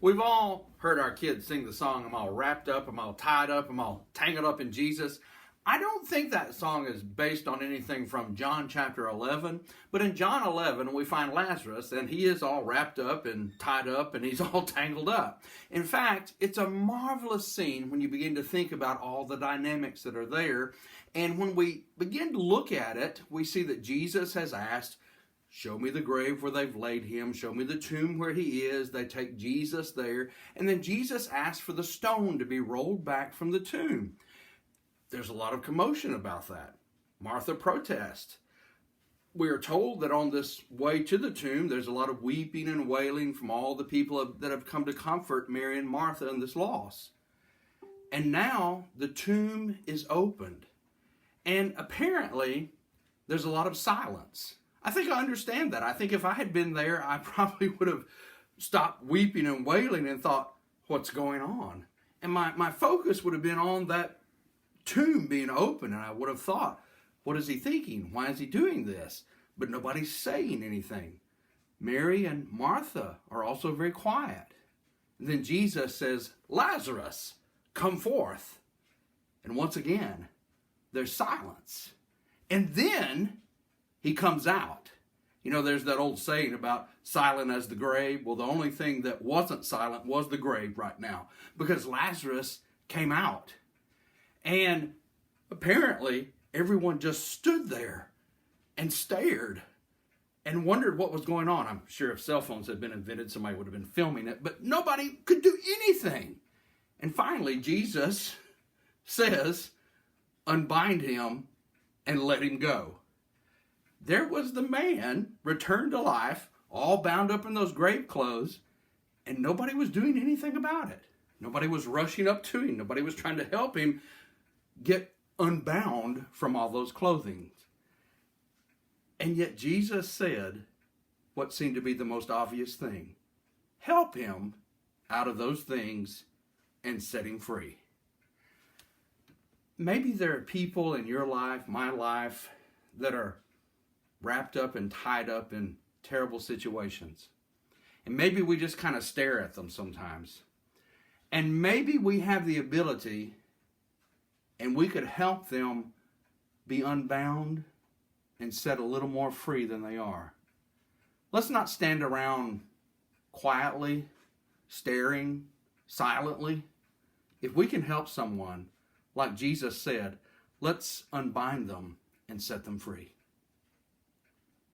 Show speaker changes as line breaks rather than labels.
We've all heard our kids sing the song, I'm all wrapped up, I'm all tied up, I'm all tangled up in Jesus. I don't think that song is based on anything from John chapter 11, but in John 11 we find Lazarus and he is all wrapped up and tied up and he's all tangled up. In fact, it's a marvelous scene when you begin to think about all the dynamics that are there. And when we begin to look at it, we see that Jesus has asked, show me the grave where they've laid him. Show me the tomb where he is. They take Jesus there. And then Jesus asks for the stone to be rolled back from the tomb. There's a lot of commotion about that. Martha protests. We are told that on this way to the tomb, there's a lot of weeping and wailing from all the people that have come to comfort Mary and Martha in this loss. And now the tomb is opened. And apparently, there's a lot of silence. I think I understand that. I think if I had been there, I probably would have stopped weeping and wailing and thought, what's going on? And my focus would have been on that tomb being open, and I would have thought, what is he thinking? Why is he doing this? But nobody's saying anything. Mary and Martha are also very quiet. And then Jesus says, Lazarus, come forth. And once again, there's silence. And then he comes out. You know, there's that old saying about silent as the grave. Well, the only thing that wasn't silent was the grave right now, because Lazarus came out. And apparently everyone just stood there and stared and wondered what was going on. I'm sure if cell phones had been invented, somebody would have been filming it, but nobody could do anything. And finally, Jesus says, unbind him and let him go. There was the man returned to life, all bound up in those grave clothes, and nobody was doing anything about it. Nobody was rushing up to him. Nobody was trying to help him get unbound from all those clothing. And yet Jesus said what seemed to be the most obvious thing. Help him out of those things and set him free. Maybe there are people in your life, my life, that are wrapped up and tied up in terrible situations. And maybe we just kind of stare at them sometimes. And maybe we have the ability and we could help them be unbound and set a little more free than they are. Let's not stand around quietly, staring, silently. If we can help someone, like Jesus said, let's unbind them and set them free.